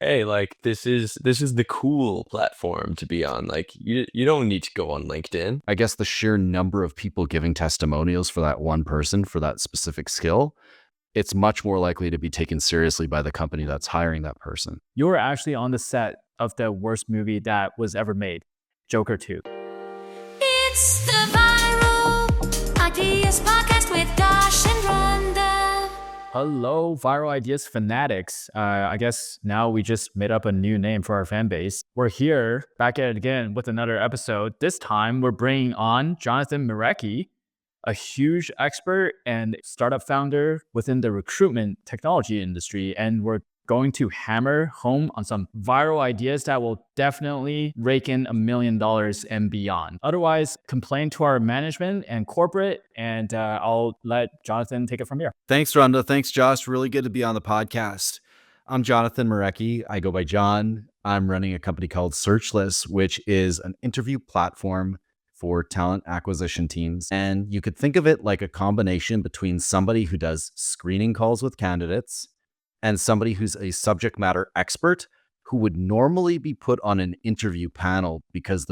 hey, like this is the cool platform to be on. Like you don't need to go on LinkedIn. I guess the sheer number of people giving testimonials for that one person for that specific skill, it's much more likely to be taken seriously by the company that's hiring that person. You were actually on the set of the worst movie that was ever made, Joker 2. It's the Viral Ideas Podcast with Dash and Runda. Hello, Viral Ideas fanatics. I guess now we just made up a new name for our fan base. We're here, back at it again with another episode. This time, we're bringing on Jonathan Mirecki, a huge expert and startup founder within the recruitment technology industry. And we're going to hammer home on some viral ideas that will definitely rake in $1 million and beyond. Otherwise, complain to our management and corporate, and I'll let Jonathan take it from here. Thanks, Runda. Thanks, Josh. Really good to be on the podcast. I'm Jonathan Mirecki. I go by John. I'm running a company called Searchless, which is an interview platform for talent acquisition teams. And you could think of it like a combination between somebody who does screening calls with candidates and somebody who's a subject matter expert who would normally be put on an interview panel because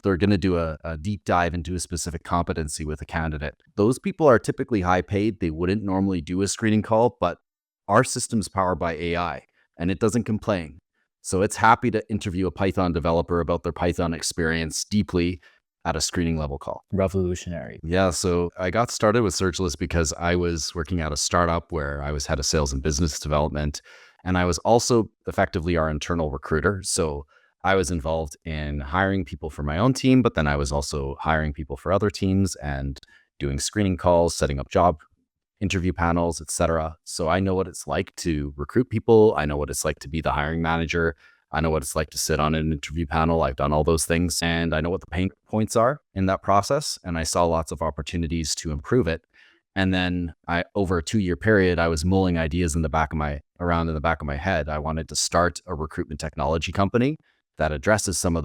they're going to do a deep dive into a specific competency with a candidate. Those people are typically high paid. They wouldn't normally do a screening call, but our system's powered by AI and it doesn't complain. So it's happy to interview a Python developer about their Python experience deeply at a screening level call. Revolutionary. Yeah, so I got started with Searchless because I was working at a startup where I was head of sales and business development. And I was also effectively our internal recruiter. So I was involved in hiring people for my own team, but then I was also hiring people for other teams and doing screening calls, setting up job interview panels, etc. So I know what it's like to recruit people. I know what it's like to be the hiring manager. I know what it's like to sit on an interview panel. I've done all those things and I know what the pain points are in that process. And I saw lots of opportunities to improve it. And then over a 2-year period, I was mulling ideas around in the back of my head. I wanted to start a recruitment technology company that addresses some of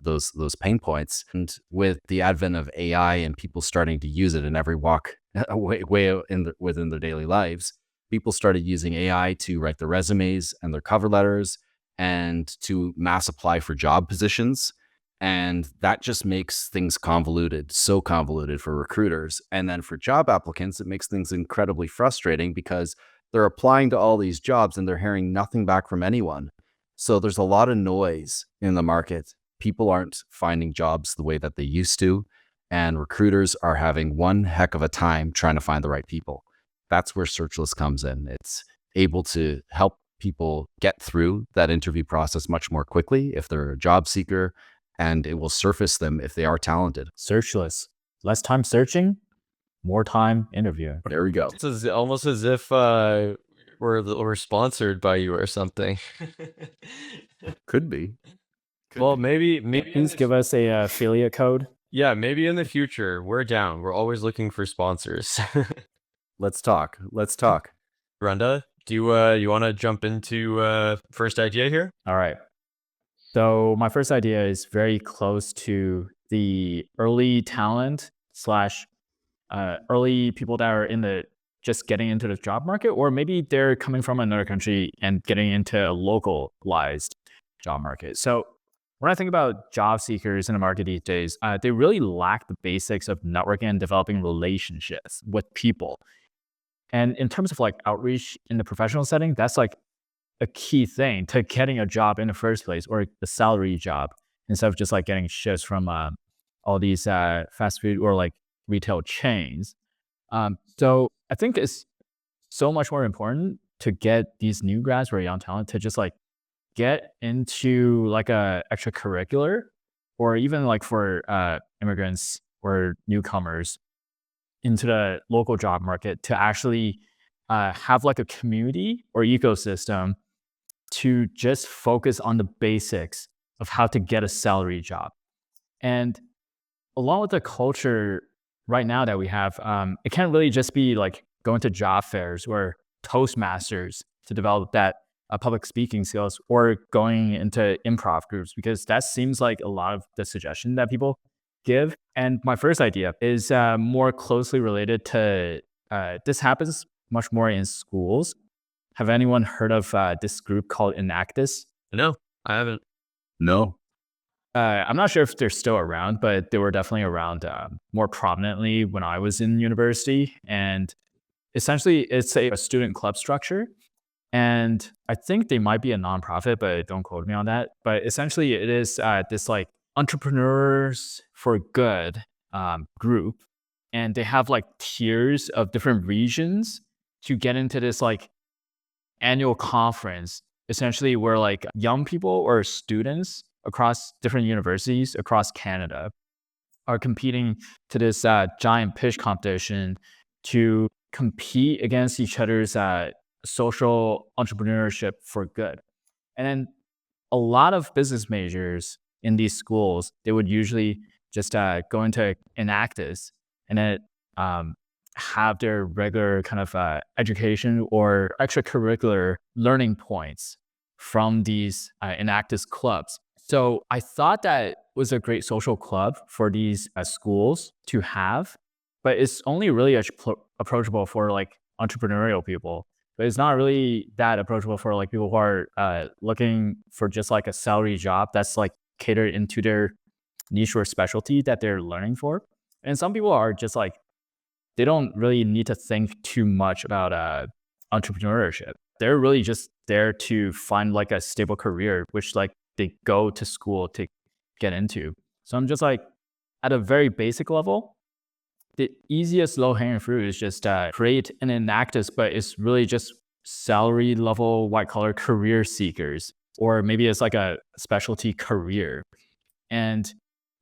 those pain points. And with the advent of AI and people starting to use it in every walk within their daily lives, people started using AI to write their resumes and their cover letters and to mass apply for job positions. And that just makes things so convoluted for recruiters. And then for job applicants, it makes things incredibly frustrating because they're applying to all these jobs and they're hearing nothing back from anyone. So there's a lot of noise in the market. People aren't finding jobs the way that they used to. And recruiters are having one heck of a time trying to find the right people. That's where Searchless comes in. It's able to help people get through that interview process much more quickly if they're a job seeker, and it will surface them if they are talented. Searchless. Less time searching, more time interviewing. There we go. It's almost as if we're sponsored by you or something. Could be. Well, maybe Please give us a affiliate code. Yeah, maybe in the future. We're down. We're always looking for sponsors. Let's talk. Runda, do you want to jump into first idea here? All right. So my first idea is very close to the early talent / early people that are just getting into the job market, or maybe they're coming from another country and getting into a localized job market. So when I think about job seekers in the market these days, they really lack the basics of networking and developing relationships with people. And in terms of like outreach in the professional setting, that's like a key thing to getting a job in the first place, or a salary job, instead of just like getting shifts from all these fast food or like retail chains. So I think it's so much more important to get these new grads or young talent to just like get into like a extracurricular, or even like for immigrants or newcomers into the local job market, to actually have like a community or ecosystem to just focus on the basics of how to get a salary job. And along with the culture right now that we have, it can't really just be like going to job fairs or Toastmasters to develop that public speaking skills, or going into improv groups, because that seems like a lot of the suggestion that people give. And my first idea is more closely related to this happens much more in schools. Have anyone heard of this group called Enactus? No, I haven't. No. I'm not sure if they're still around, but they were definitely around more prominently when I was in university. And essentially, it's a student club structure. And I think they might be a nonprofit, but don't quote me on that. But essentially, it is this like entrepreneurs for good group. And they have like tiers of different regions to get into this like annual conference, essentially where like young people or students across different universities across Canada are competing to this giant pitch competition to compete against each other's social entrepreneurship for good. And then a lot of business majors in these schools, they would usually just go into Enactus and then have their regular kind of education or extracurricular learning points from these Enactus clubs. So I thought that was a great social club for these schools to have, but it's only really approachable for like entrepreneurial people. But it's not really that approachable for like people who are looking for just like a salary job that's like catered into their niche or specialty that they're learning for. And some people are just like, they don't really need to think too much about entrepreneurship. They're really just there to find like a stable career, which like they go to school to get into. So I'm just like, at a very basic level, the easiest low-hanging fruit is just create an Enactus, but it's really just salary level, white-collar career seekers, or maybe it's like a specialty career. And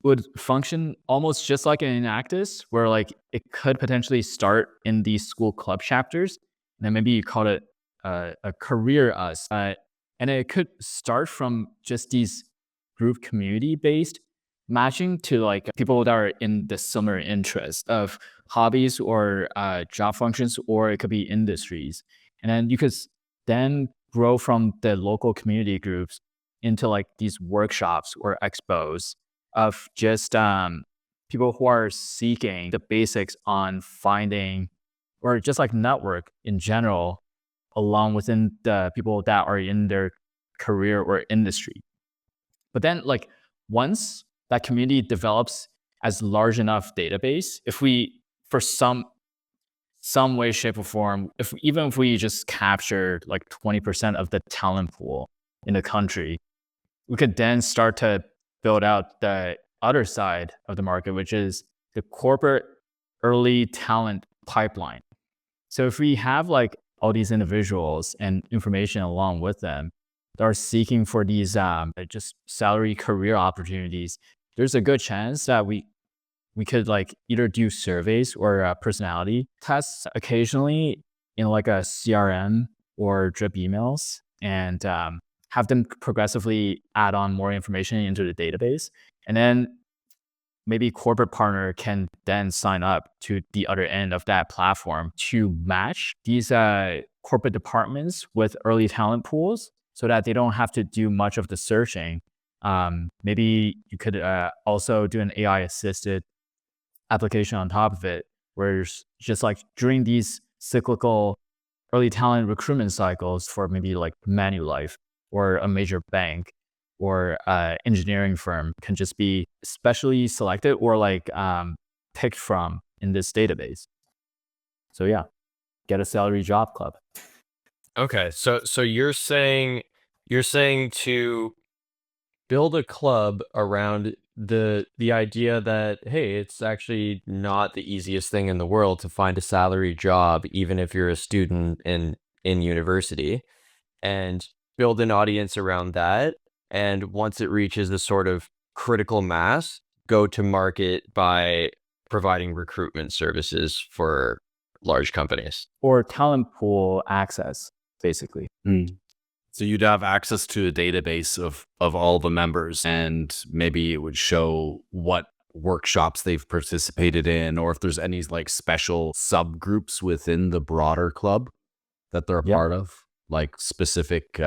would function almost just like an Enactus, where like it could potentially start in these school club chapters, and then maybe you call it a career us, and it could start from just these group community-based matching to like people that are in the similar interest of hobbies or job functions, or it could be industries. And then you could then grow from the local community groups into like these workshops or expos of just people who are seeking the basics on finding or just like network in general along within the people that are in their career or industry. But then like once that community develops as large enough database, if we, for some way, shape or form, even if we just capture like 20% of the talent pool in the country, we could then start to build out the other side of the market, which is the corporate early talent pipeline. So if we have like all these individuals and information along with them that are seeking for these just salary career opportunities, there's a good chance that we could like either do surveys or personality tests occasionally in like a CRM or drip emails, and have them progressively add on more information into the database. And then maybe corporate partner can then sign up to the other end of that platform to match these corporate departments with early talent pools so that they don't have to do much of the searching. Maybe you could also do an AI assisted application on top of it, where it's just like during these cyclical early talent recruitment cycles for maybe like Manulife or a major bank or engineering firm can just be specially selected or like picked from in this database. So yeah, get a salary job club. Okay, so you're saying to build a club around the idea that, hey, it's actually not the easiest thing in the world to find a salary job, even if you're a student in university, and build an audience around that. And once it reaches the sort of critical mass, go to market by providing recruitment services for large companies. Or talent pool access, basically. So you'd have access to a database of all the members, and maybe it would show what workshops they've participated in, or if there's any like special subgroups within the broader club that they're a part of, like specific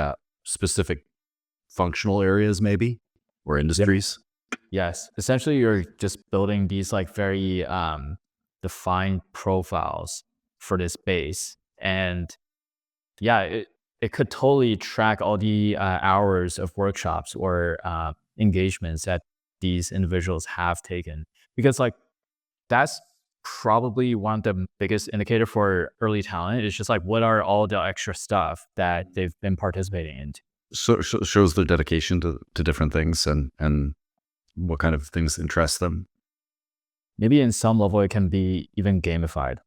functional areas maybe, or industries. Yes. Essentially, you're just building these like very defined profiles for this base. And yeah, it could totally track all the hours of workshops or engagements that these individuals have taken, because like that's probably one of the biggest indicator for early talent. It's just like, what are all the extra stuff that they've been participating in? So shows their dedication to different things and what kind of things interest them. Maybe in some level, it can be even gamified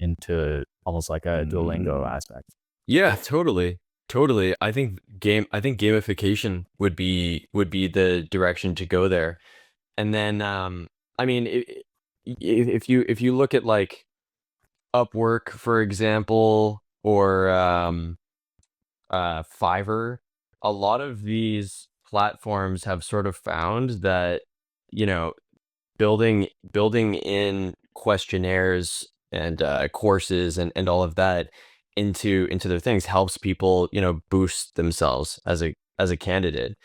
into almost like a Duolingo aspect. Yeah, totally. Totally. I think gamification would be the direction to go there. And then I mean if you look at like Upwork, for example, or Fiverr, a lot of these platforms have sort of found that, you know, building in questionnaires and courses and all of that into their things helps people, you know, boost themselves as a candidate.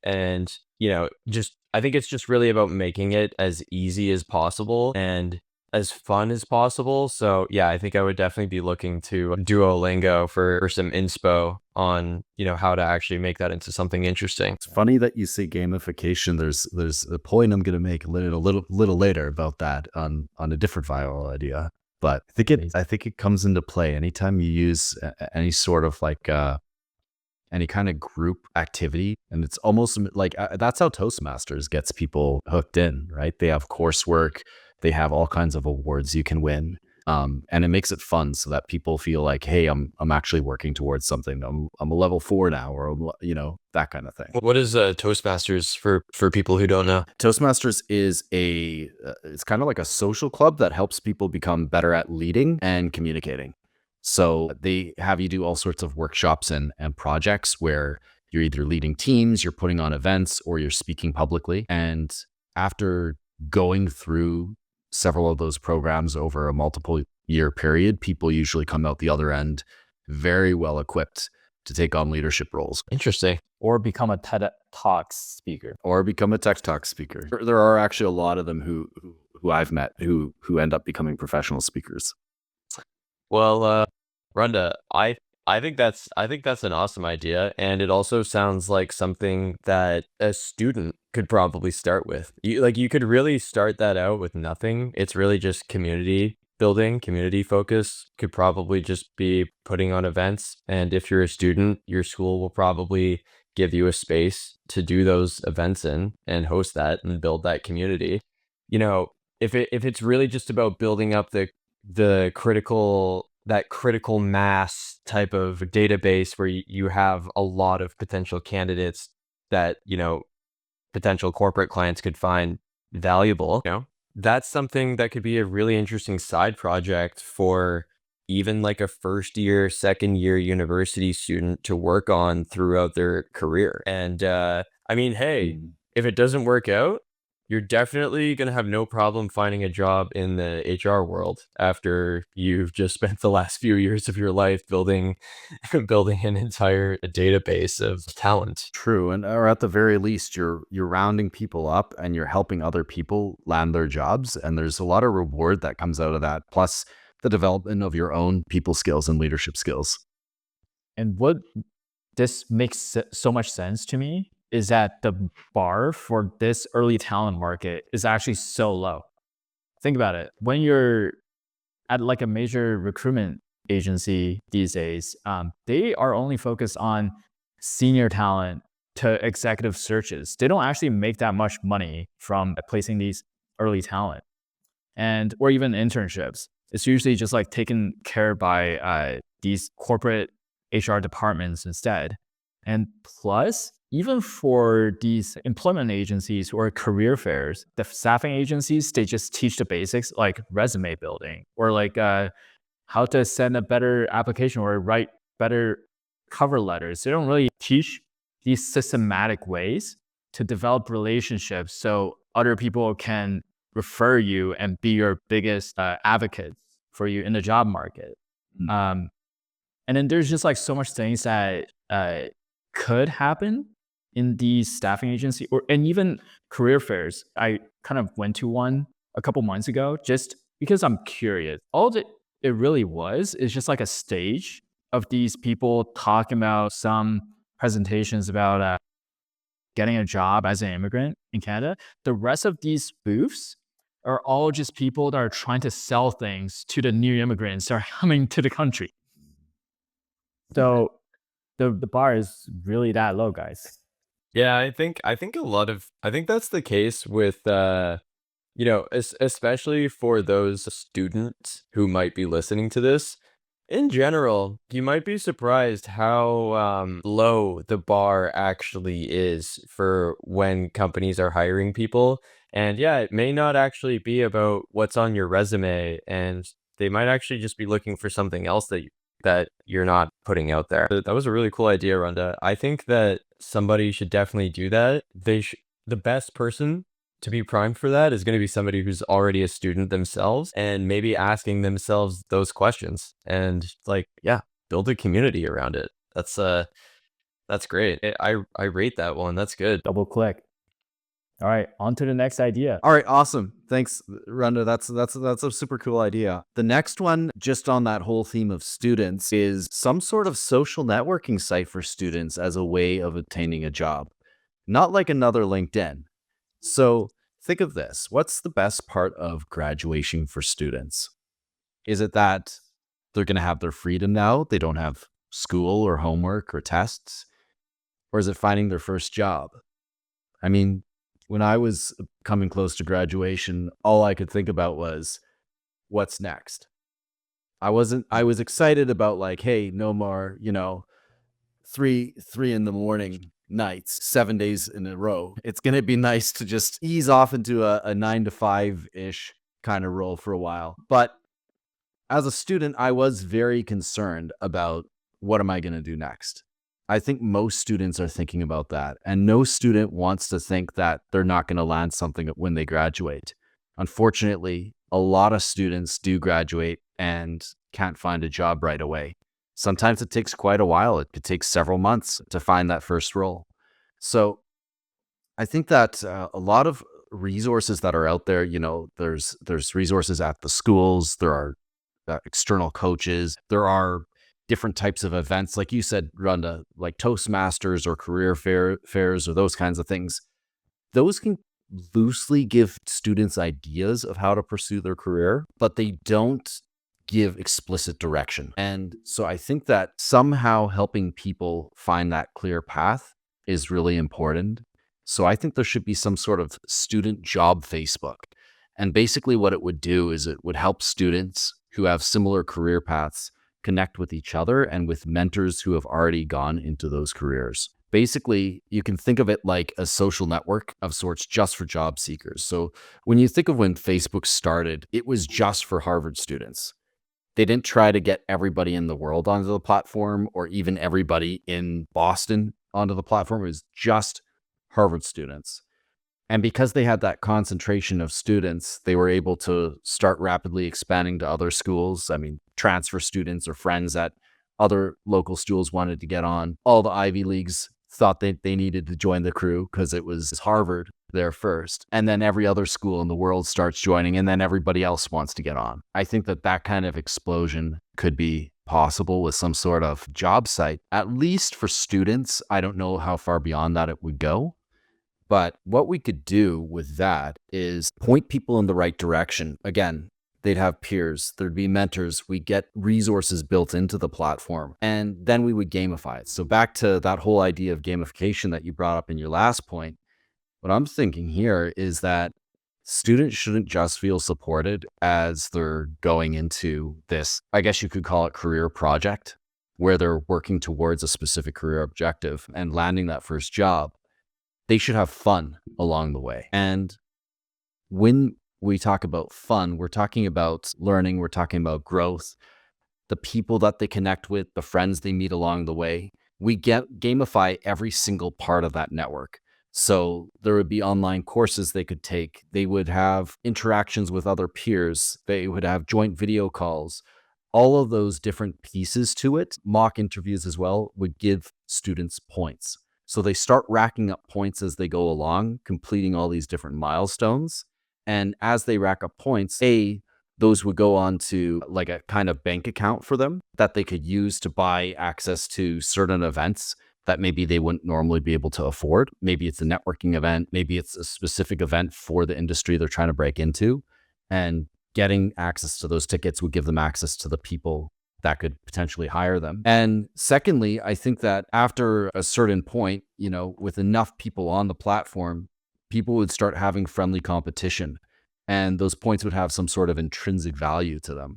And, you know, just I think it's just really about making it as easy as possible and as fun as possible. So yeah, I think I would definitely be looking to Duolingo for some inspo on, you know, how to actually make that into something interesting. It's funny that you say gamification. There's a point I'm going to make a little later about that on a different viral idea. But I think it comes into play anytime you use any sort of like any kind of group activity, and it's almost like that's how Toastmasters gets people hooked in, right? They have coursework, they have all kinds of awards you can win, and it makes it fun so that people feel like, hey, I'm actually working towards something. I'm a level 4 now, or you know, that kind of thing. What is Toastmasters for people who don't know? Toastmasters is it's kind of like a social club that helps people become better at leading and communicating. So they have you do all sorts of workshops and projects where you're either leading teams, you're putting on events, or you're speaking publicly. And after going through several of those programs over a multiple year period, people usually come out the other end very well equipped to take on leadership roles. Interesting. Or become a TED Talks speaker. Or become a Tech Talk speaker. There are actually a lot of them who I've met who end up becoming professional speakers. Well, Runda, I think that's an awesome idea, and it also sounds like something that a student could probably start with. You could really start that out with nothing. It's really just community building, community focus. Could probably just be putting on events, and if you're a student, your school will probably give you a space to do those events in and host that and build that community. You know, if it's really just about building up the critical mass type of database where you have a lot of potential candidates that, you know, potential corporate clients could find valuable, you know, that's something that could be a really interesting side project for even like a first year, second year university student to work on throughout their career. And I mean, hey, if it doesn't work out, you're definitely going to have no problem finding a job in the HR world after you've just spent the last few years of your life building an entire database of talent. True. And or at the very least, you're rounding people up and you're helping other people land their jobs. And there's a lot of reward that comes out of that, plus the development of your own people skills and leadership skills. And what this makes so much sense to me is that the bar for this early talent market is actually so low. Think about it. When you're at like a major recruitment agency these days, they are only focused on senior talent to executive searches. They don't actually make that much money from placing these early talent or even internships. It's usually just like taken care by these corporate HR departments instead. And plus, even for these employment agencies or career fairs, the staffing agencies, they just teach the basics like resume building or like how to send a better application or write better cover letters. They don't really teach these systematic ways to develop relationships so other people can refer you and be your biggest advocates for you in the job market. And then there's just like so much things that could happen in these staffing agency and even career fairs. I kind of went to one a couple months ago just because I'm curious. All that it really was is just like a stage of these people talking about some presentations about getting a job as an immigrant in Canada, the rest of these booths are all just people that are trying to sell things to the new immigrants that are coming to the country. So the bar is really that low, guys. Yeah, I think that's the case with especially for those students who might be listening to this. In general, you might be surprised how low the bar actually is for when companies are hiring people. And yeah, it may not actually be about what's on your resume, and they might actually just be looking for something else that you're not putting out there. That was a really cool idea, Runda. I think that somebody should definitely do that. The best person to be primed for that is going to be somebody who's already a student themselves and maybe asking themselves those questions and like, yeah, build a community around it. That's great. I rate that one. That's good. Double click. All right, on to the next idea. All right, awesome. Thanks, Runda. That's a super cool idea. The next one, just on that whole theme of students, is some sort of social networking site for students as a way of obtaining a job. Not like another LinkedIn. So think of this. What's the best part of graduation for students? Is it that they're going to have their freedom now? They don't have school or homework or tests? Or is it finding their first job? I mean, when I was coming close to graduation, all I could think about was what's next. I was excited about like, hey, no more, 3 in the morning nights, 7 days in a row. It's going to be nice to just ease off into a 9 to 5-ish kind of role for a while. But as a student, I was very concerned about what am I going to do next? I think most students are thinking about that. And no student wants to think that they're not going to land something when they graduate. Unfortunately, a lot of students do graduate and can't find a job right away. Sometimes it takes quite a while. It could take several months to find that first role. So I think that a lot of resources that are out there, there's resources at the schools, there are external coaches, there are different types of events, like you said, Runda, like Toastmasters or career fairs or those kinds of things. Those can loosely give students ideas of how to pursue their career, but they don't give explicit direction. And so I think that somehow helping people find that clear path is really important. So I think there should be some sort of student job Facebook. And basically what it would do is it would help students who have similar career paths connect with each other and with mentors who have already gone into those careers. Basically, you can think of it like a social network of sorts just for job seekers. So when you think of when Facebook started, it was just for Harvard students. They didn't try to get everybody in the world onto the platform or even everybody in Boston onto the platform. It was just Harvard students. And because they had that concentration of students, they were able to start rapidly expanding to other schools. I mean, transfer students or friends at other local schools wanted to get on. All the Ivy Leagues thought that they needed to join the crew because it was Harvard there first. And then every other school in the world starts joining, and then everybody else wants to get on. I think that kind of explosion could be possible with some sort of job site, at least for students. I don't know how far beyond that it would go. But what we could do with that is point people in the right direction. Again, they'd have peers, there'd be mentors, we get resources built into the platform, and then we would gamify it. So back to that whole idea of gamification that you brought up in your last point, what I'm thinking here is that students shouldn't just feel supported as they're going into this, I guess you could call it career project, where they're working towards a specific career objective and landing that first job. They should have fun along the way. And when we talk about fun, we're talking about learning, we're talking about growth, the people that they connect with, the friends they meet along the way. We gamify every single part of that network. So there would be online courses they could take. They would have interactions with other peers. They would have joint video calls. All of those different pieces to it, mock interviews as well, would give students points. So they start racking up points as they go along, completing all these different milestones. And as they rack up points, those would go on to like a kind of bank account for them that they could use to buy access to certain events that maybe they wouldn't normally be able to afford. Maybe it's a networking event, maybe it's a specific event for the industry they're trying to break into. And getting access to those tickets would give them access to the people that could potentially hire them. And secondly, I think that after a certain point, with enough people on the platform, people would start having friendly competition, and those points would have some sort of intrinsic value to them.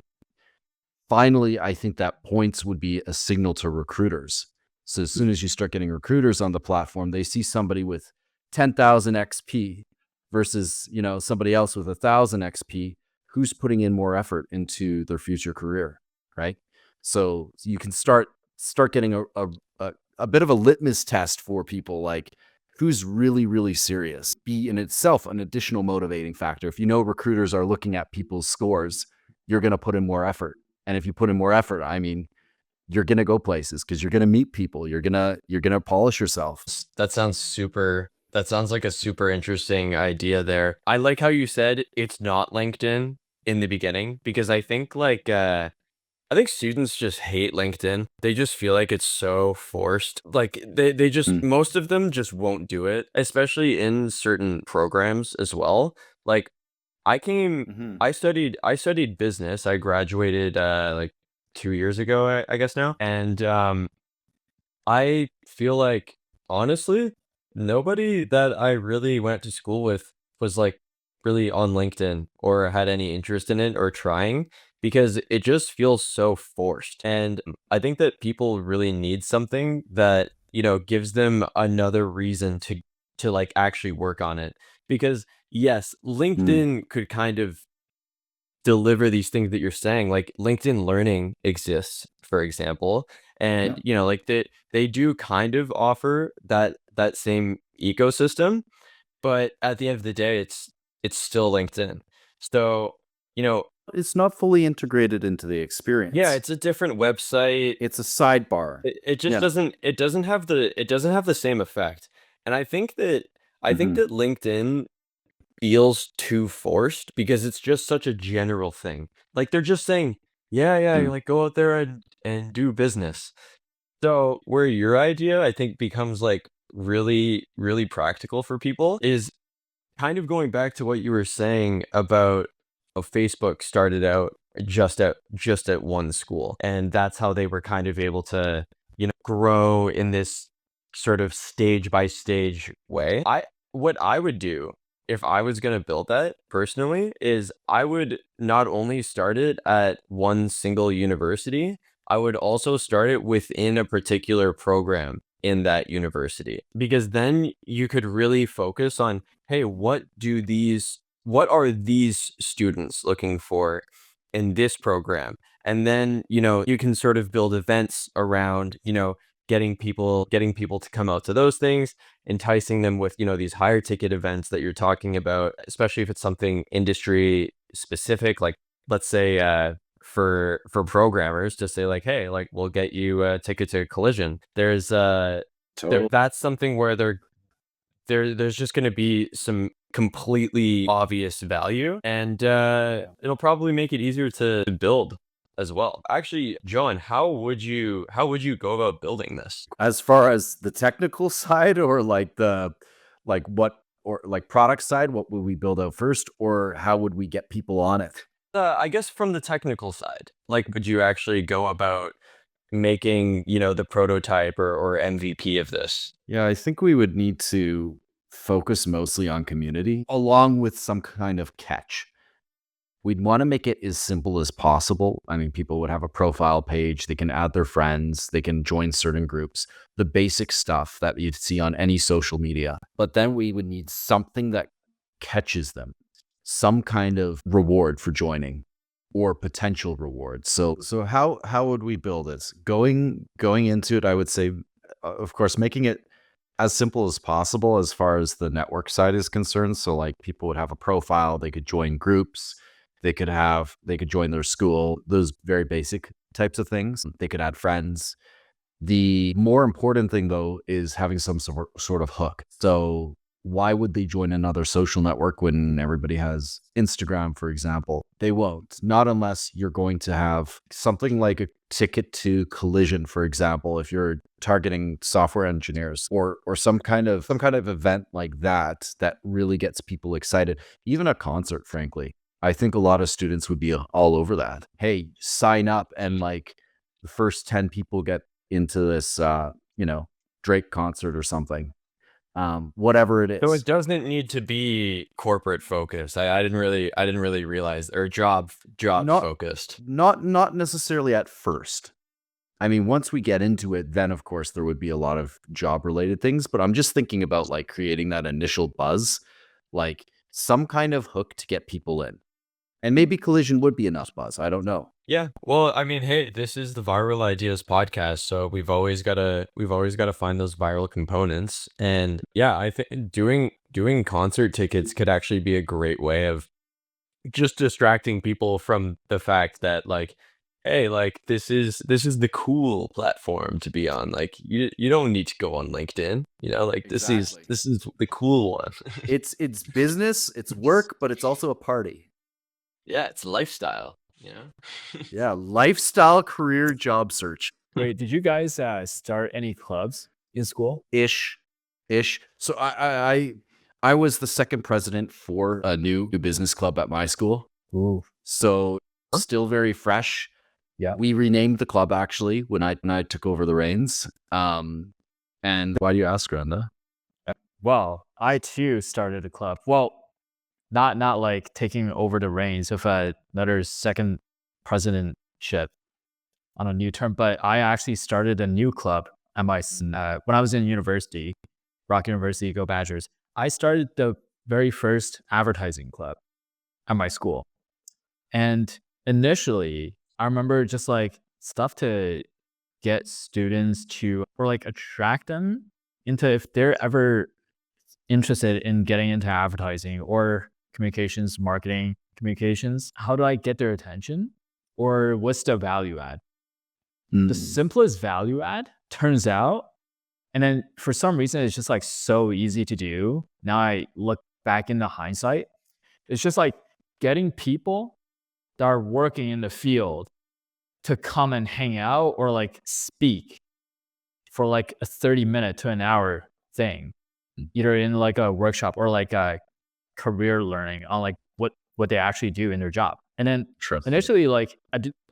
Finally, I think that points would be a signal to recruiters. So as soon as you start getting recruiters on the platform, they see somebody with 10,000 XP versus, somebody else with 1,000 XP, who's putting in more effort into their future career, right? So you can start getting a bit of a litmus test for people, like who's really, really serious. Be in itself an additional motivating factor. If recruiters are looking at people's scores, you're going to put in more effort. And if you put in more effort, you're going to go places because you're going to meet people. You're going to polish yourself. That sounds like a super interesting idea there. I like how you said it's not LinkedIn in the beginning, because I think I think students just hate LinkedIn. They just feel like it's so forced. Like they just, most of them just won't do it, especially in certain programs as well. Like I studied business. I graduated like 2 years ago, I guess now. And I feel like, honestly, nobody that I really went to school with was like really on LinkedIn or had any interest in it or trying, because it just feels so forced. And I think that people really need something that, gives them another reason to like actually work on it. Because yes, LinkedIn could kind of deliver these things that you're saying. Like LinkedIn Learning exists, for example, and like they do kind of offer that same ecosystem, but at the end of the day, it's still LinkedIn. So it's not fully integrated into the experience. Yeah, it's a different website. It's a sidebar. It just doesn't have the same effect. And I think that LinkedIn feels too forced because it's just such a general thing. Like they're just saying, like go out there and do business. So where your idea, I think, becomes like really, really practical for people is kind of going back to what you were saying about how Facebook started out just at one school, and that's how they were kind of able to, grow in this sort of stage by stage way. What I would do if I was going to build that personally is I would not only start it at one single university, I would also start it within a particular program in that university, because then you could really focus on, hey, what are these students looking for in this program? And then, you can sort of build events around, getting people to come out to those things, enticing them with, these higher ticket events that you're talking about, especially if it's something industry specific, like let's say, for programmers to say like, hey, like we'll get you a ticket to Collision. There's that's something where there's just going to be some completely obvious value, and it'll probably make it easier to build as well. Actually, John, how would you go about building this? As far as the technical side, or like product side, what would we build out first, or how would we get people on it? I guess from the technical side, like, would you actually go about making, the prototype or MVP of this? Yeah, I think we would need to focus mostly on community along with some kind of catch. We'd want to make it as simple as possible. I mean, people would have a profile page, they can add their friends, they can join certain groups, the basic stuff that you'd see on any social media. But then we would need something that catches them, some kind of reward for joining or potential reward. So how would we build this? Going into it, I would say, of course, making it as simple as possible as far as the network side is concerned. So like people would have a profile, they could join groups, they could join their school, those very basic types of things. They could add friends. The more important thing though is having some sort of hook. So why would they join another social network when everybody has Instagram, for example? They won't. Not unless you're going to have something like a ticket to Collision, for example, if you're targeting software engineers, or some kind of event like that really gets people excited. Even a concert, frankly. I think a lot of students would be all over that. Hey, sign up, and like the first 10 people get into this Drake concert or something. Whatever it is. So it doesn't need to be corporate focused. I didn't really realize, or job focused. Not necessarily at first. I mean, once we get into it, then of course there would be a lot of job related things, but I'm just thinking about like creating that initial buzz, like some kind of hook to get people in. And maybe Collision would be enough buzz. I don't know. Yeah. Well, I mean, hey, this is the Viral Ideas podcast, so we've always got to find those viral components. And yeah, I think doing concert tickets could actually be a great way of just distracting people from the fact that, like, hey, like this is the cool platform to be on. Like you don't need to go on LinkedIn, like Exactly. this is the cool one. It's business, it's work, but it's also a party. Yeah, it's lifestyle, Yeah, lifestyle, career, job search. Wait, did you guys start any clubs in school? Ish. So I was the second president for a new business club at my school. Ooh. So still very fresh. Yeah. We renamed the club actually when I took over the reins. And why do you ask, Runda? Well, I too started a club. Well, not like taking over the reins of another second presidentship on a new term, but I actually started a new club at my when I was in university, Rock University, Go Badgers. I started the very first advertising club at my school. And initially, I remember just like stuff to get students to, or like attract them into, if they're ever interested in getting into advertising or marketing communications, how do I get their attention? Or what's the value add? The simplest value add turns out, and then for some reason, it's just like so easy to do. Now I look back into hindsight, it's just like getting people that are working in the field to come and hang out or like speak for like a 30-minute to an hour thing, either in like a workshop or like a career learning on like what they actually do in their job. And then initially, like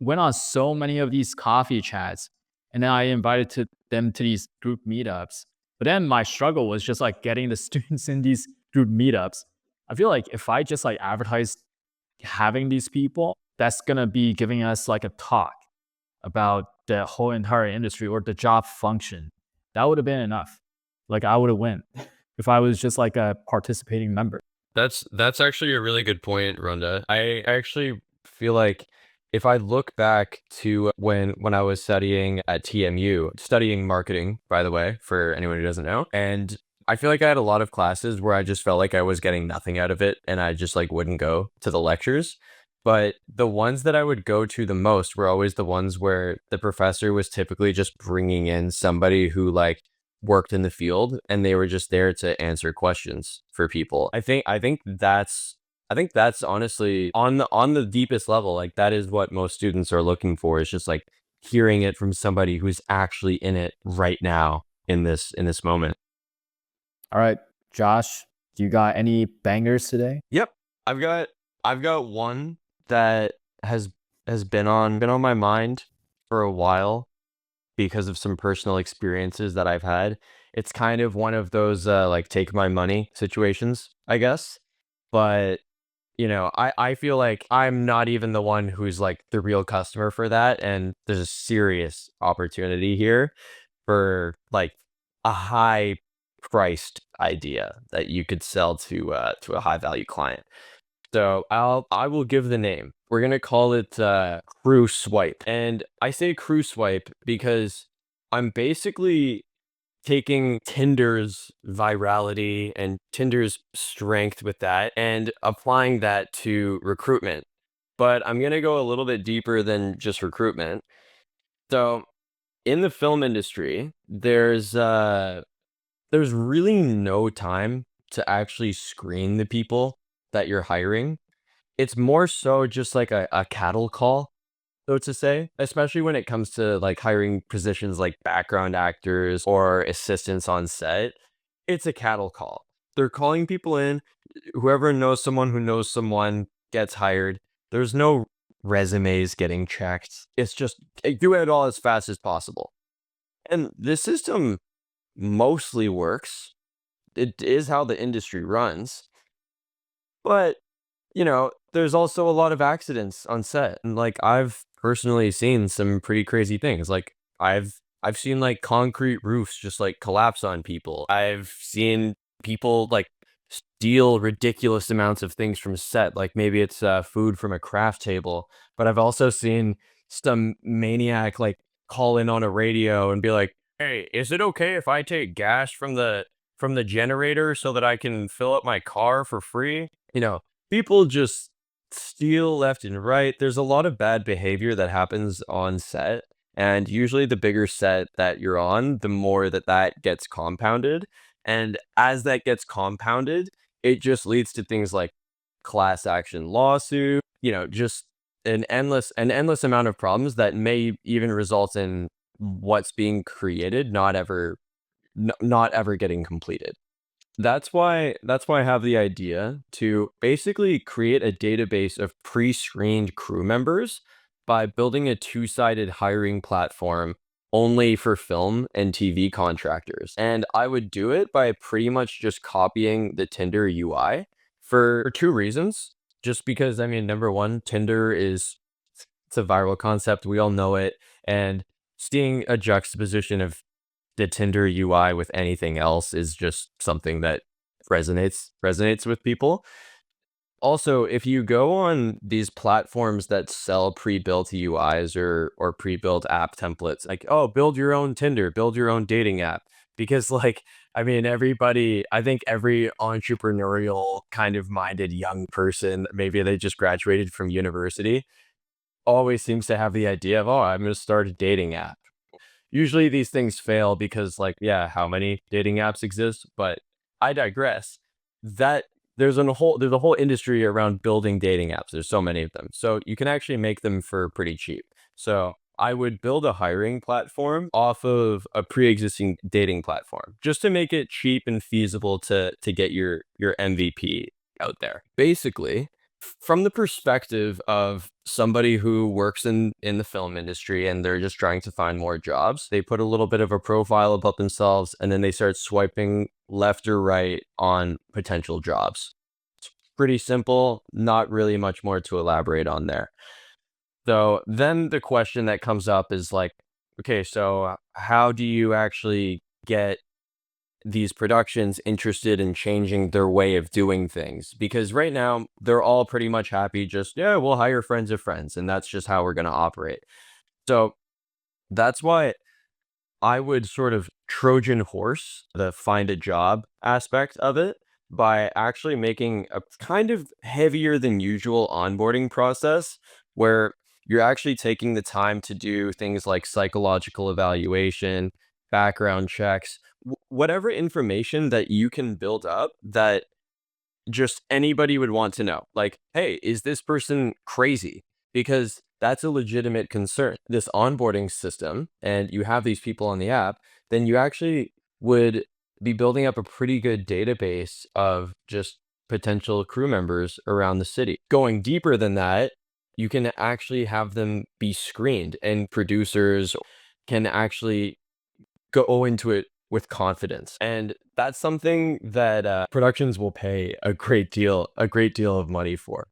went on so many of these coffee chats, and then I invited them to these group meetups. But then my struggle was just like getting the students in these group meetups. I feel like if I just like advertise having these people, that's gonna be giving us like a talk about the whole entire industry or the job function. That would have been enough. Like I would have won if I was just like a participating member. That's actually a really good point, Runda. I actually feel like if I look back to when I was studying at TMU, studying marketing, by the way, for anyone who doesn't know, and I feel like I had a lot of classes where I just felt like I was getting nothing out of it, and I just like wouldn't go to the lectures. But the ones that I would go to the most were always the ones where the professor was typically just bringing in somebody who like worked in the field, and they were just there to answer questions for people. I think that's honestly on the deepest level, like that is what most students are looking for, is just like hearing it from somebody who's actually in it right now in this moment. All right, Josh, do you got any bangers today? Yep. I've got one that has been on my mind for a while because of some personal experiences that I've had. It's kind of one of those like take my money situations, I guess. But I feel like I'm not even the one who's like the real customer for that, and there's a serious opportunity here for like a high priced idea that you could sell to a high value client. So I will give the name. We're gonna call it Crewswipe, and I say Crewswipe because I'm basically taking Tinder's virality and Tinder's strength with that and applying that to recruitment. But I'm gonna go a little bit deeper than just recruitment. So in the film industry, there's really no time to actually screen the people that you're hiring. It's more so just like a cattle call, so to say, especially when it comes to like hiring positions like background actors or assistants on set. It's a cattle call. They're calling people in. Whoever knows someone who knows someone gets hired. There's no resumes getting checked. It's just do it all as fast as possible. And this system mostly works. It is how the industry runs. But, there's also a lot of accidents on set. And like I've personally seen some pretty crazy things. Like I've seen like concrete roofs just like collapse on people. I've seen people like steal ridiculous amounts of things from set. Like maybe it's food from a craft table. But I've also seen some maniac like call in on a radio and be like, "Hey, is it okay if I take gas from the generator so that I can fill up my car for free?" People just steal left and right. There's a lot of bad behavior that happens on set. And usually the bigger set that you're on, the more that gets compounded. And as that gets compounded, it just leads to things like class action lawsuit, just an endless amount of problems that may even result in what's being created not ever getting completed. That's why I have the idea to basically create a database of pre-screened crew members by building a two-sided hiring platform only for film and TV contractors. And I would do it by pretty much just copying the Tinder UI for two reasons. Just because, I mean, number one, Tinder it's a viral concept. We all know it. And seeing a juxtaposition of the Tinder UI with anything else is just something that resonates with people. Also, if you go on these platforms that sell pre-built UIs or pre-built app templates, like, oh, build your own Tinder, build your own dating app. Because like, I mean, I think every entrepreneurial kind of minded young person, maybe they just graduated from university, always seems to have the idea of, oh, I'm going to start a dating app. Usually these things fail because like, yeah, how many dating apps exist? But I digress. That there's a whole industry around building dating apps. There's so many of them. So you can actually make them for pretty cheap. So I would build a hiring platform off of a pre-existing dating platform just to make it cheap and feasible to get your MVP out there. Basically, from the perspective of somebody who works in the film industry and they're just trying to find more jobs, they put a little bit of a profile about themselves and then they start swiping left or right on potential jobs. It's pretty simple, not really much more to elaborate on there. So then the question that comes up is like, okay, so how do you actually get these productions interested in changing their way of doing things? Because right now they're all pretty much happy just, yeah, we'll hire friends of friends and that's just how we're going to operate. So that's why I would sort of Trojan horse the find a job aspect of it by actually making a kind of heavier than usual onboarding process where you're actually taking the time to do things like psychological evaluation, background checks, whatever information that you can build up that just anybody would want to know. Like, hey, is this person crazy? Because that's a legitimate concern. This onboarding system, and you have these people on the app, then you actually would be building up a pretty good database of just potential crew members around the city. Going deeper than that, you can actually have them be screened, and producers can actually go into it with confidence. And that's something that productions will pay a great deal of money for.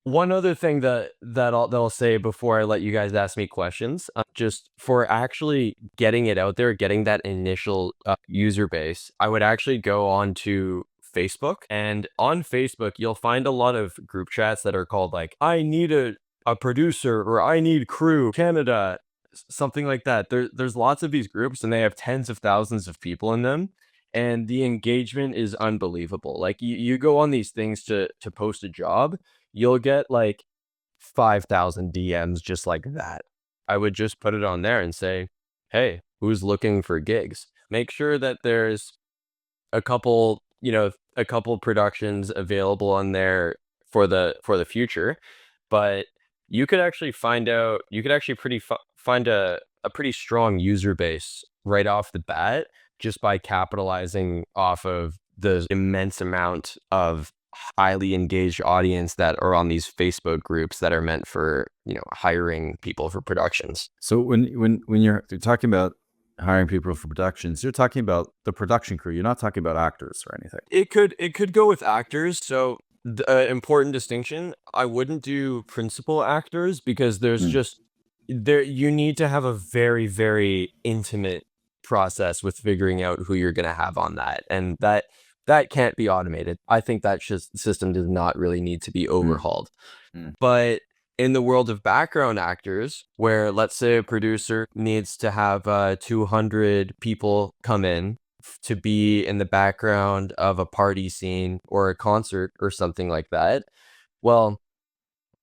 One other thing that I'll say before I let you guys ask me questions, just for actually getting it out there, getting that initial user base, I would actually go on to Facebook. And on Facebook, you'll find a lot of group chats that are called like, I need a producer, or I need crew Canada, something like that. There's lots of these groups and they have tens of thousands of people in them. And the engagement is unbelievable. Like you go on these things to post a job, you'll get like 5,000 DMs just like that. I would just put it on there and say, hey, who's looking for gigs? Make sure that there's a couple, a couple productions available on there for the future, but you could actually find find a pretty strong user base right off the bat just by capitalizing off of the immense amount of highly engaged audience that are on these Facebook groups that are meant for, hiring people for productions. So when you're talking about hiring people for productions, you're talking about the production crew. You're not talking about actors or anything. It could go with actors. So the important distinction, I wouldn't do principal actors because there's just there you need to have a very, very intimate process with figuring out who you're going to have on that, and that can't be automated. I think that system does not really need to be overhauled. But in the world of background actors, where let's say a producer needs to have 200 people come in to be in the background of a party scene or a concert or something like that, well,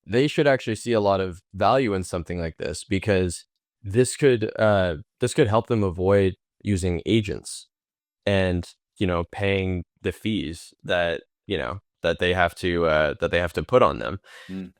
they should actually see a lot of value in something like this because this could help them avoid using agents and paying the fees that they have to put on them.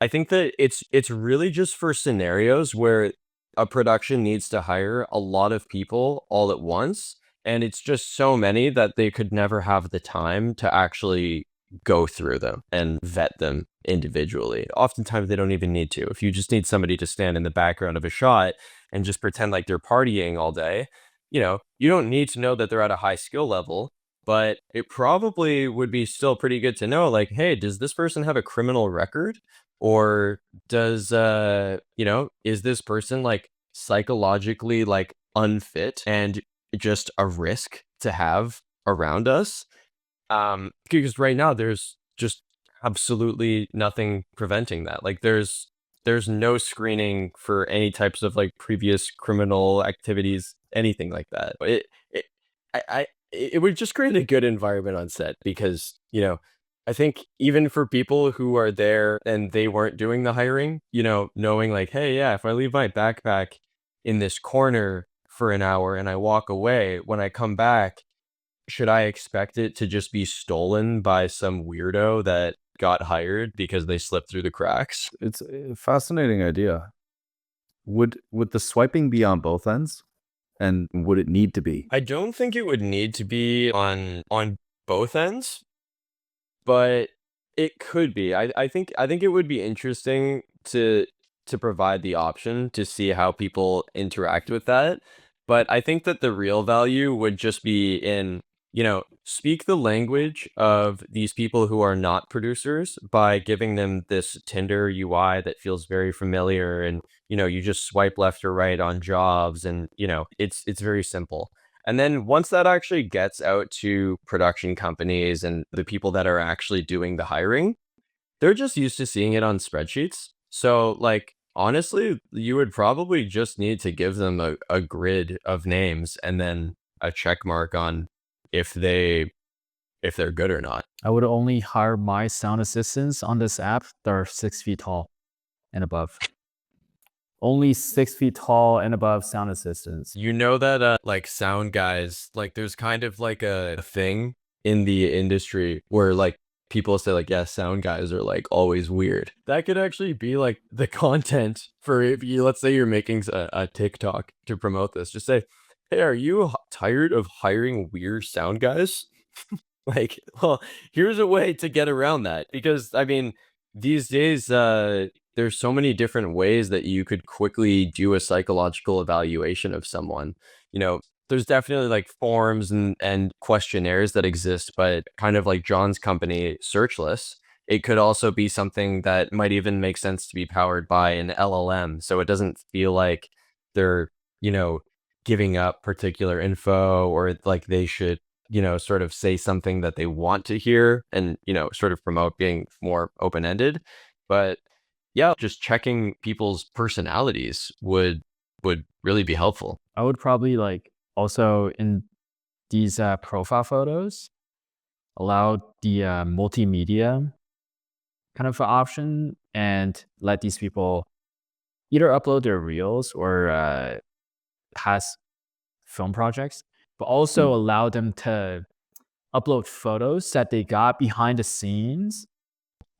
I think that it's really just for scenarios where a production needs to hire a lot of people all at once, and it's just so many that they could never have the time to actually go through them and vet them individually. Oftentimes they don't even need to. If you just need somebody to stand in the background of a shot and just pretend like they're partying all day, you don't need to know that they're at a high skill level, but it probably would be still pretty good to know, like, hey, does this person have a criminal record? Or does, is this person like psychologically like unfit and just a risk to have around us? Because right now there's just absolutely nothing preventing that. Like there's no screening for any types of like previous criminal activities, anything like that. It would just create a good environment on set because, I think even for people who are there and they weren't doing the hiring, knowing like, hey, yeah, if I leave my backpack in this corner for an hour and I walk away, when I come back, should I expect it to just be stolen by some weirdo that got hired because they slipped through the cracks? It's a fascinating idea. Would the swiping be on both ends? And would it need to be? I don't think it would need to be on both ends, but it could be. I think it would be interesting to provide the option to see how people interact with that. But I think that the real value would just be in, speak the language of these people who are not producers by giving them this Tinder UI that feels very familiar, and you just swipe left or right on jobs, and it's very simple. And then once that actually gets out to production companies and the people that are actually doing the hiring, they're just used to seeing it on spreadsheets. So like honestly, you would probably just need to give them a grid of names and then a check mark on if they're good or not. I would only hire my sound assistants on this app that are 6 feet tall and above. Only 6 feet tall and above sound assistants. You know that like sound guys, like there's kind of like a thing in the industry where like people say like, yeah, sound guys are like always weird. That could actually be like the content for if you, let's say you're making a TikTok to promote this. Just say, hey, are you tired of hiring weird sound guys? Like, well, here's a way to get around that, because I mean, these days, there's so many different ways that you could quickly do a psychological evaluation of someone. There's definitely like forms and questionnaires that exist, but kind of like John's company, Searchless, it could also be something that might even make sense to be powered by an LLM. So it doesn't feel like they're, giving up particular info, or like they should sort of say something that they want to hear and, sort of promote being more open-ended. But yeah, just checking people's personalities would really be helpful. I would probably like also in these profile photos allow the multimedia kind of option and let these people either upload their reels or past film projects, but also allow them to upload photos that they got behind the scenes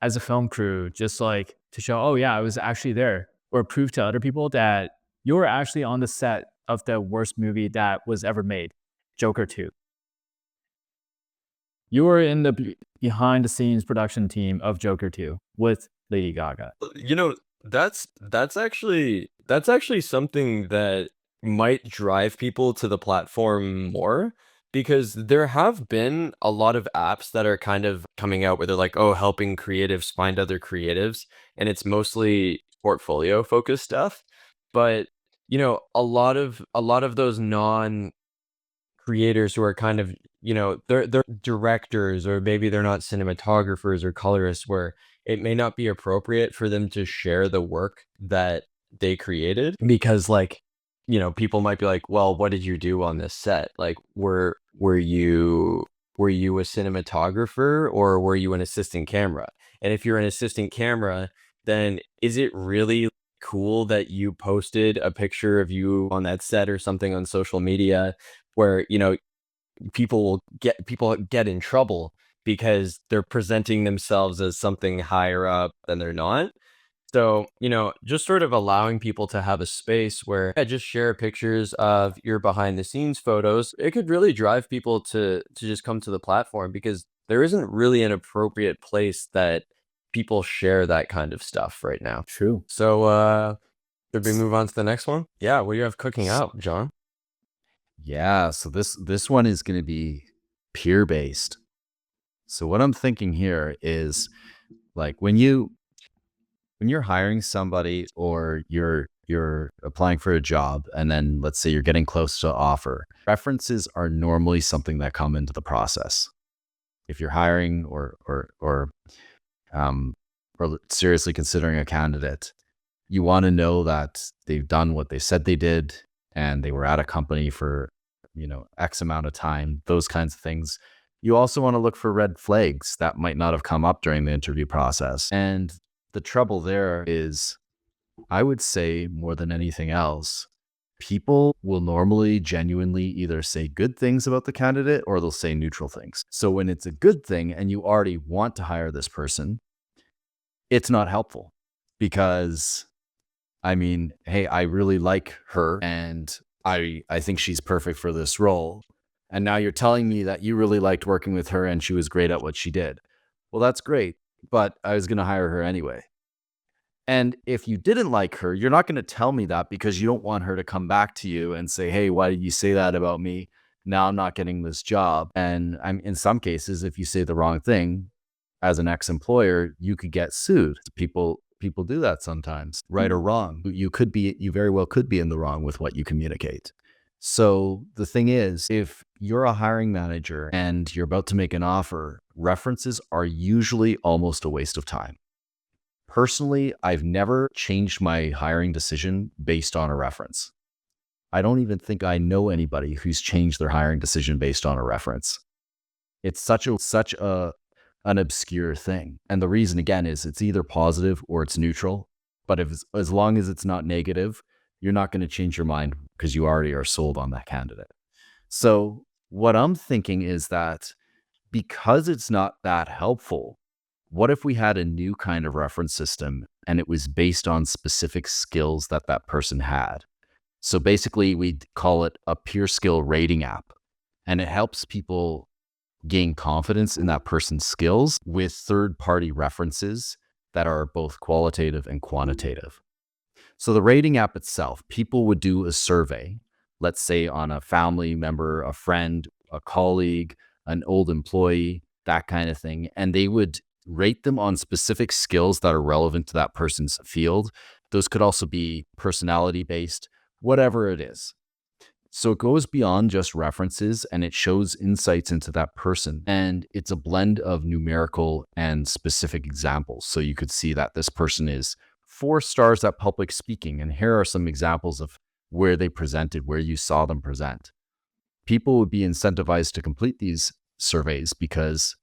as a film crew, just like to show, oh yeah, I was actually there, or prove to other people that you were actually on the set of the worst movie that was ever made, Joker 2. You were in the behind the scenes production team of Joker 2 with Lady Gaga. You know, that's actually something that might drive people to the platform more, because there have been a lot of apps that are kind of coming out where they're like, oh, helping creatives find other creatives, and it's mostly portfolio focused stuff. But a lot of those non creators who are kind of, they're directors, or maybe they're not cinematographers or colorists, where it may not be appropriate for them to share the work that they created, because like, people might be like, well, what did you do on this set? Like, were you a cinematographer, or were you an assistant camera? And if you're an assistant camera, then is it really cool that you posted a picture of you on that set or something on social media, where people get in trouble because they're presenting themselves as something higher up than they're not? So, just sort of allowing people to have a space where, yeah, just share pictures of your behind the scenes photos. It could really drive people to just come to the platform, because there isn't really an appropriate place that people share that kind of stuff right now. True. So, should we move on to the next one? Yeah, what do you have cooking up, John? Yeah, so this one is going to be peer based. So what I'm thinking here is, like, when you're hiring somebody, or you're applying for a job, and then let's say you're getting close to offer, references are normally something that come into the process. If you're hiring or seriously considering a candidate, you want to know that they've done what they said they did, and they were at a company for, X amount of time, those kinds of things. You also want to look for red flags that might not have come up during the interview process. And the trouble there is, I would say, more than anything else, people will normally genuinely either say good things about the candidate, or they'll say neutral things. So when it's a good thing and you already want to hire this person, it's not helpful, because I mean, hey, I really like her, and I think she's perfect for this role. And now you're telling me that you really liked working with her and she was great at what she did. Well, that's great, but I was going to hire her anyway. And if you didn't like her, you're not going to tell me that, because you don't want her to come back to you and say, hey, why did you say that about me? Now I'm not getting this job. And in some cases, if you say the wrong thing as an ex-employer, you could get sued. People do that sometimes, right or wrong. You very well could be in the wrong with what you communicate. So the thing is, if you're a hiring manager and you're about to make an offer, references are usually almost a waste of time. Personally, I've never changed my hiring decision based on a reference. I don't even think I know anybody who's changed their hiring decision based on a reference. It's such an obscure thing. And the reason, again, is it's either positive or it's neutral. But as long as it's not negative, you're not going to change your mind, because you already are sold on that candidate. So what I'm thinking is that, because it's not that helpful, what if we had a new kind of reference system, and it was based on specific skills that that person had? So basically, we'd call it a peer skill rating app, and it helps people gain confidence in that person's skills with third-party references that are both qualitative and quantitative. So the rating app itself, people would do a survey, let's say on a family member, a friend, a colleague, an old employee, that kind of thing, and they would rate them on specific skills that are relevant to that person's field. Those could also be personality-based, whatever it is. So it goes beyond just references, and it shows insights into that person. And it's a blend of numerical and specific examples. So you could see that this person is 4 stars at public speaking. And here are some examples of where they presented, where you saw them present. People would be incentivized to complete these surveys, because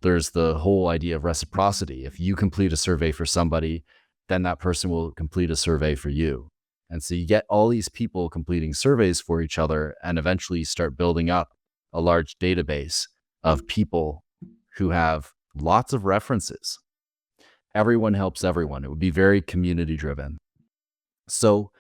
there's the whole idea of reciprocity. If you complete a survey for somebody, then that person will complete a survey for you. And so you get all these people completing surveys for each other, and eventually start building up a large database of people who have lots of references. Everyone helps everyone. It would be very community driven. So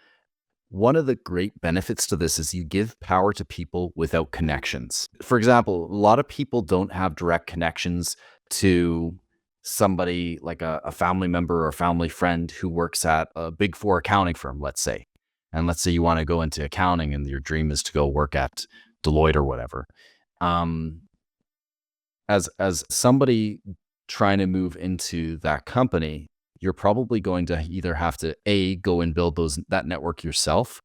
one of the great benefits to this is you give power to people without connections. For example, a lot of people don't have direct connections to somebody like a family member or family friend who works at a big four accounting firm, let's say. And let's say you want to go into accounting and your dream is to go work at Deloitte or whatever. As somebody trying to move into that company, you're probably going to either have to go and build that network yourself,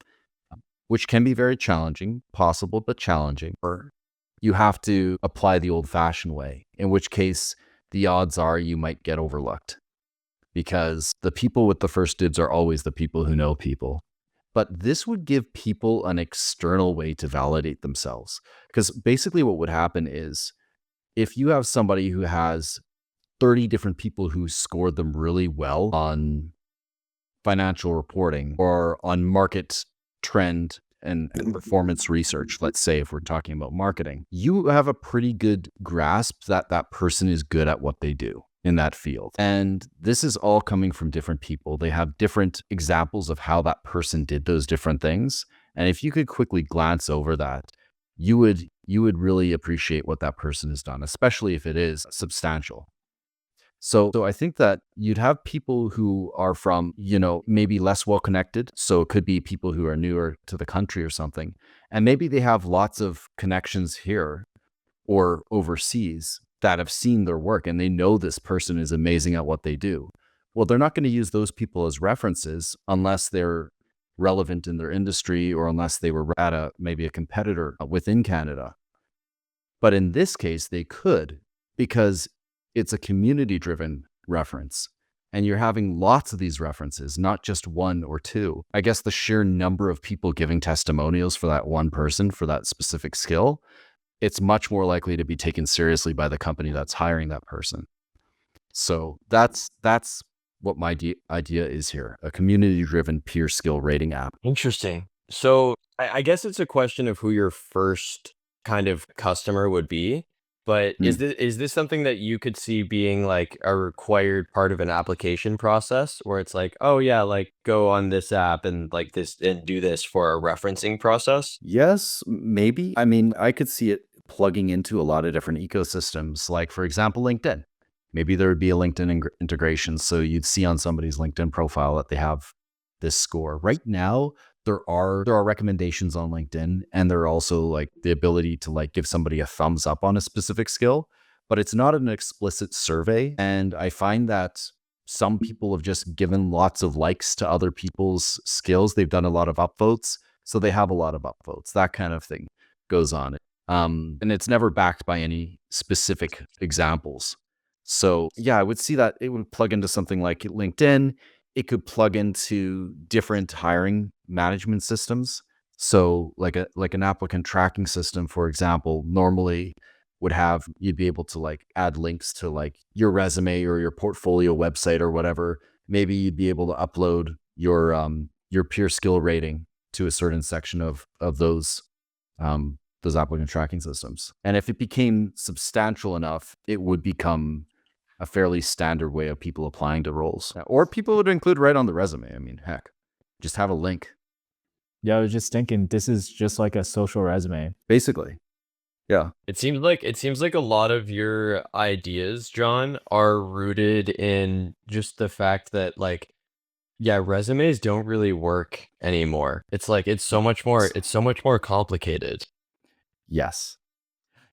which can be very challenging, possible but challenging, or you have to apply the old-fashioned way, in which case the odds are you might get overlooked because the people with the first dibs are always the people who know people. But this would give people an external way to validate themselves, because basically what would happen is if you have somebody who has 30 different people who scored them really well on financial reporting or on market trend and performance research, let's say if we're talking about marketing, you have a pretty good grasp that that person is good at what they do in that field. And this is all coming from different people. They have different examples of how that person did those different things. And if you could quickly glance over that, you would really appreciate what that person has done, especially if it is substantial. So I think that you'd have people who are from, maybe less well connected. So it could be people who are newer to the country or something. And maybe they have lots of connections here or overseas that have seen their work and they know this person is amazing at what they do. Well, they're not going to use those people as references unless they're relevant in their industry or unless they were at maybe a competitor within Canada. But in this case, they could, because it's a community-driven reference. And you're having lots of these references, not just one or two. I guess the sheer number of people giving testimonials for that one person for that specific skill, it's much more likely to be taken seriously by the company that's hiring that person. So that's what my idea is here, a community-driven peer skill rating app. Interesting. So I guess it's a question of who your first kind of customer would be. But is this something that you could see being like a required part of an application process where it's like, oh yeah, like go on this app and like this and do this for a referencing process? Yes, maybe. I mean, I could see it plugging into a lot of different ecosystems, like for example, LinkedIn. Maybe there would be a LinkedIn integration. So you'd see on somebody's LinkedIn profile that they have this score. Right now, there are recommendations on LinkedIn, and there are also like the ability to like give somebody a thumbs up on a specific skill, but it's not an explicit survey. And I find that some people have just given lots of likes to other people's skills. They've done a lot of upvotes, so they have a lot of upvotes. That kind of thing goes on. And it's never backed by any specific examples. So yeah, I would see that it would plug into something like LinkedIn. It could plug into different hiring management systems. So like an applicant tracking system, for example, normally you'd be able to like add links to like your resume or your portfolio website or whatever. Maybe you'd be able to upload your peer skill rating to a certain section of those applicant tracking systems. And if it became substantial enough, it would become a fairly standard way of people applying to roles. Or people would include right on the resume. I mean, heck, just have a link. Yeah, I was just thinking this is just like a social resume. Basically. Yeah. It seems like a lot of your ideas, John, are rooted in just the fact that like, yeah, resumes don't really work anymore. It's like it's so much more complicated. Yes.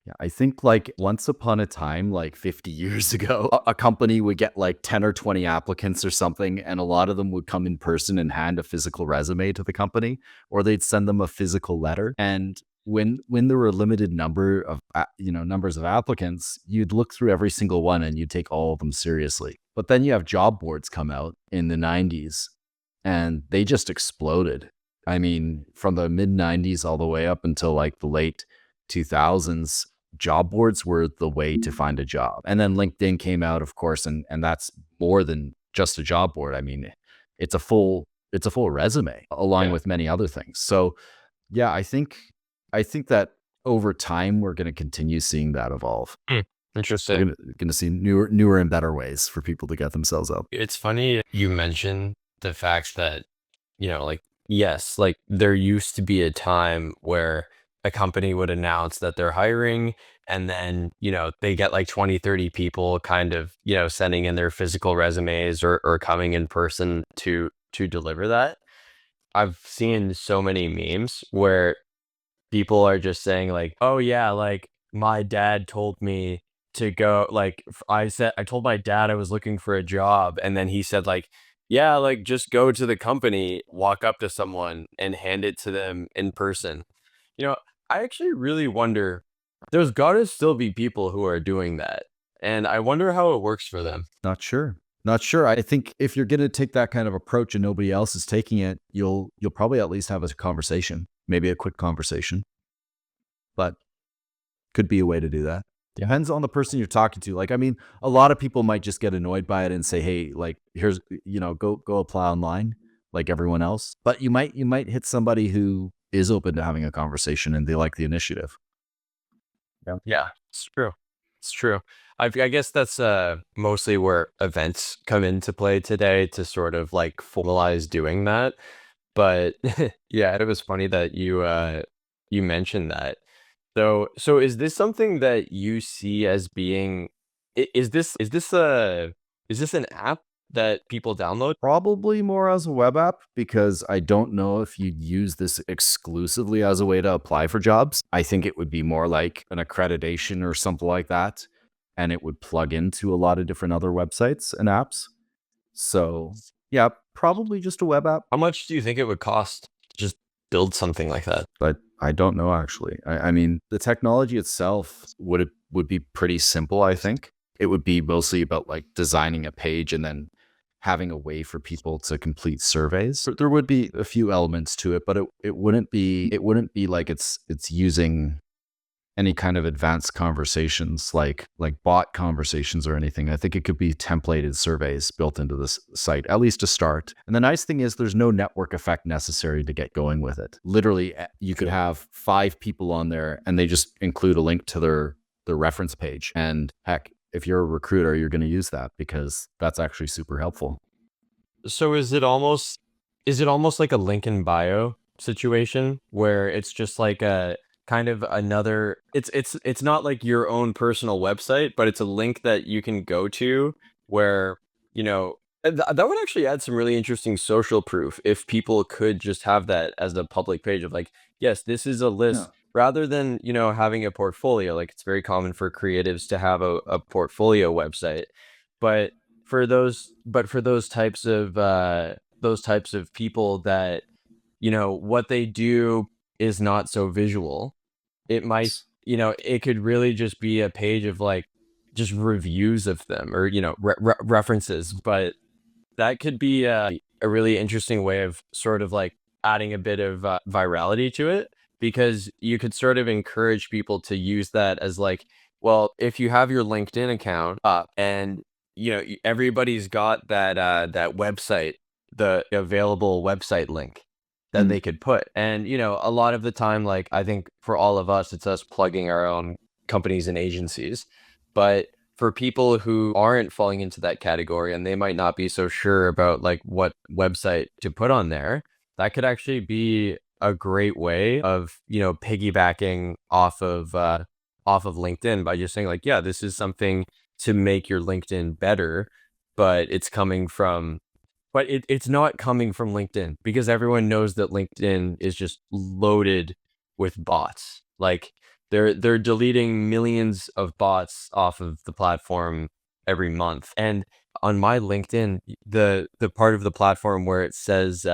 Yeah, I think like once upon a time, like 50 years ago, a company would get like 10 or 20 applicants or something, and a lot of them would come in person and hand a physical resume to the company, or they'd send them a physical letter. And when there were a limited number of numbers of applicants, you'd look through every single one and you'd take all of them seriously. But then you have job boards come out in the 90s, and they just exploded. I mean, from the mid 90s all the way up until like the late 2000s, job boards were the way to find a job. And then LinkedIn came out, of course, and that's more than just a job board. I mean, it's a full resume along with many other things. So yeah, I think that over time, we're going to continue seeing that evolve. We're Interesting. going to see newer and better ways for people to get themselves up. It's funny you mentioned the fact that, like, yes, like there used to be a time where a company would announce that they're hiring, and then, they get like 20, 30 people kind of, sending in their physical resumes or coming in person to deliver that. I've seen so many memes where people are just saying like, "Oh yeah, like my dad told me to go like I told my dad I was looking for a job, and then he said like, yeah, like just go to the company, walk up to someone and hand it to them in person." You know, I actually really wonder there's got to still be people who are doing that. And I wonder how it works for them. Not sure. Not sure. I think if you're going to take that kind of approach and nobody else is taking it, you'll probably at least have a conversation, maybe a quick conversation. But could be a way to do that. Depends on the person you're talking to. Like, I mean, a lot of people might just get annoyed by it and say, "Hey, like, here's, go apply online like everyone else." But you might hit somebody who is open to having a conversation and they like the initiative. Yeah, it's true. It's true. I guess that's mostly where events come into play today to sort of like formalize doing that. But yeah, it was funny that you mentioned that. So is this something that you see as being is this an app that people download? Probably more as a web app because I don't know if you'd use this exclusively as a way to apply for jobs. I think it would be more like an accreditation or something like that. And it would plug into a lot of different other websites and apps. So yeah, probably just a web app. How much do you think it would cost to just build something like that? But I don't know actually. I mean, the technology itself would be pretty simple, I think. It would be mostly about like designing a page and then having a way for people to complete surveys. There would be a few elements to it, but it wouldn't be like it's using any kind of advanced conversations like bot conversations or anything. I think it could be templated surveys built into this site, at least to start. And the nice thing is there's no network effect necessary to get going with it. Literally, you could have 5 people on there and they just include a link to their reference page. And heck, if you're a recruiter, you're going to use that because that's actually super helpful. So is it almost like a link in bio situation where it's just like a kind of another it's not like your own personal website, but it's a link that you can go to where, that would actually add some really interesting social proof if people could just have that as a public page of like, yes, this is a list. Yeah. Rather than, having a portfolio, like it's very common for creatives to have a portfolio website. But for those types of people that, what they do is not so visual, it might, it could really just be a page of like just reviews of them or, references. But that could be a really interesting way of sort of like adding a bit of virality to it, because you could sort of encourage people to use that as like, well, if you have your LinkedIn account up and everybody's got that website, the available website link that they could put. And, a lot of the time, like I think for all of us, it's us plugging our own companies and agencies. But for people who aren't falling into that category and they might not be so sure about like what website to put on there, that could actually be a great way of, piggybacking off of LinkedIn by just saying like, yeah, this is something to make your LinkedIn better, but it's not coming from LinkedIn, because everyone knows that LinkedIn is just loaded with bots. Like they're deleting millions of bots off of the platform every month. And on my LinkedIn, the part of the platform where it says,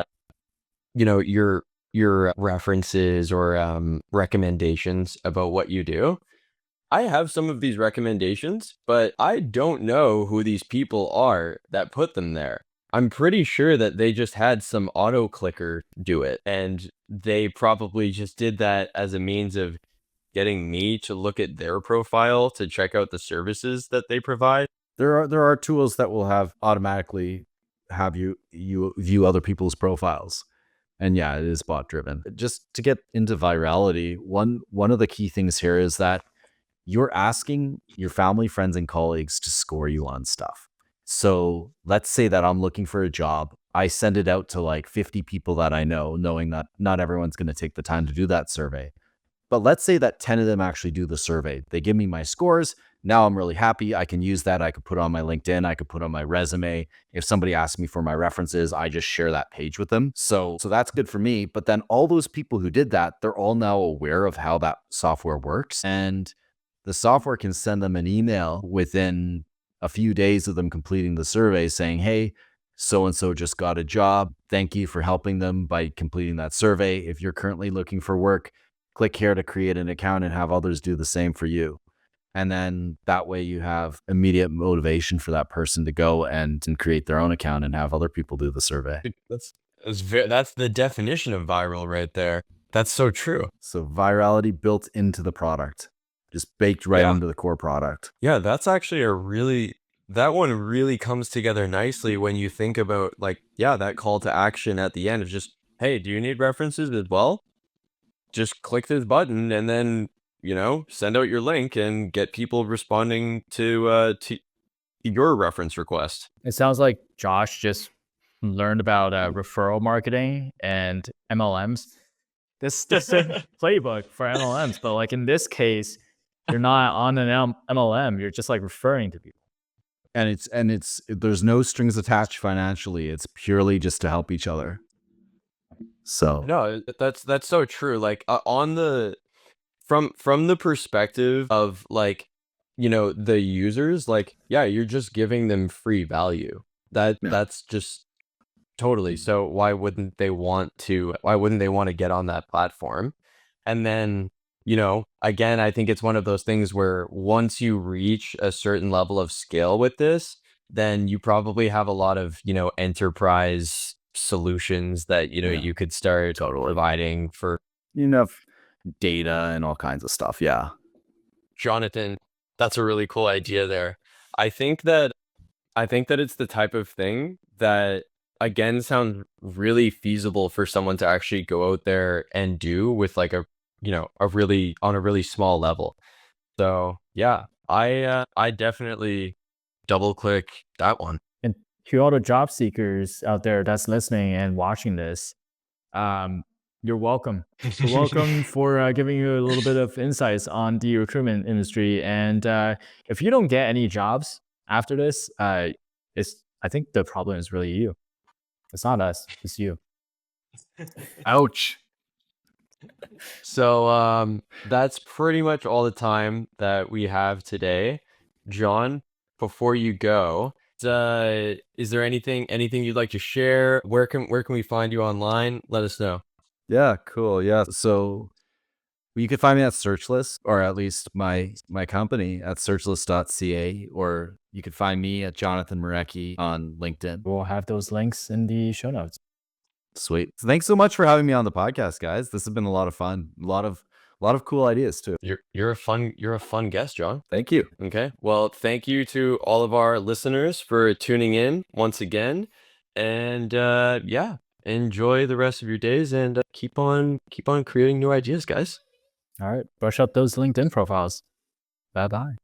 your references or recommendations about what you do, I have some of these recommendations, but I don't know who these people are that put them there. I'm pretty sure that they just had some auto clicker do it, and they probably just did that as a means of getting me to look at their profile to check out the services that they provide. There are tools that will have automatically have you view other people's profiles. And yeah, it is bot driven. Just to get into virality, one of the key things here is that you're asking your family, friends, and colleagues to score you on stuff. So let's say that I'm looking for a job. I send it out to like 50 people that I know, knowing that not everyone's going to take the time to do that survey. But let's say that 10 of them actually do the survey. They give me my scores. Now I'm really happy. I can use that. I could put on my LinkedIn. I could put on my resume. If somebody asks me for my references, I just share that page with them. So that's good for me. But then all those people who did that, they're all now aware of how that software works. And the software can send them an email within a few days of them completing the survey saying, hey, so-and-so just got a job. Thank you for helping them by completing that survey. If you're currently looking for work, click here to create an account and have others do the same for you. And then that way you have immediate motivation for that person to go and create their own account and have other people do the survey. That's the definition of viral right there. That's so true. So virality built into the product, just baked right into the core product. Yeah, that's actually that one really comes together nicely when you think about like, that call to action at the end of just, hey, do you need references as well? Just click this button and then, send out your link and get people responding to your reference request. It sounds like Josh just learned about referral marketing and MLMs. This is a playbook for MLMs, but like in this case, you're not on an MLM. You're just like referring to people. And it's there's no strings attached financially. It's purely just to help each other. So no, that's so true. Like from the perspective of like, the users, like, you're just giving them free value. That's just totally. So why wouldn't they want to get on that platform? And then, again, I think it's one of those things where once you reach a certain level of scale with this, then you probably have a lot of, enterprise solutions that, you could start providing for enough data and all kinds of stuff. Yeah. Jonathan, that's a really cool idea there. I think that it's the type of thing that, again, sounds really feasible for someone to actually go out there and do with like on a really small level. So yeah, I definitely double click that one. And to all the job seekers out there that's listening and watching this, you're welcome. You're welcome for giving you a little bit of insights on the recruitment industry. And if you don't get any jobs after this, I think the problem is really you. It's not us. It's you. Ouch. So that's pretty much all the time that we have today. John, before you go, is there anything you'd like to share? Where can we find you online? Let us know. Yeah, cool. Yeah. So you can find me at Searchlist, or at least my company at searchlist.ca, or you could find me at Jonathan Mirecki on LinkedIn. We'll have those links in the show notes. Sweet. Thanks so much for having me on the podcast, guys. This has been a lot of fun. A lot of cool ideas too. You're a fun guest, John. Thank you. Okay. Well, thank you to all of our listeners for tuning in once again. And enjoy the rest of your days and keep on creating new ideas, guys. All right. Brush up those LinkedIn profiles. Bye-bye.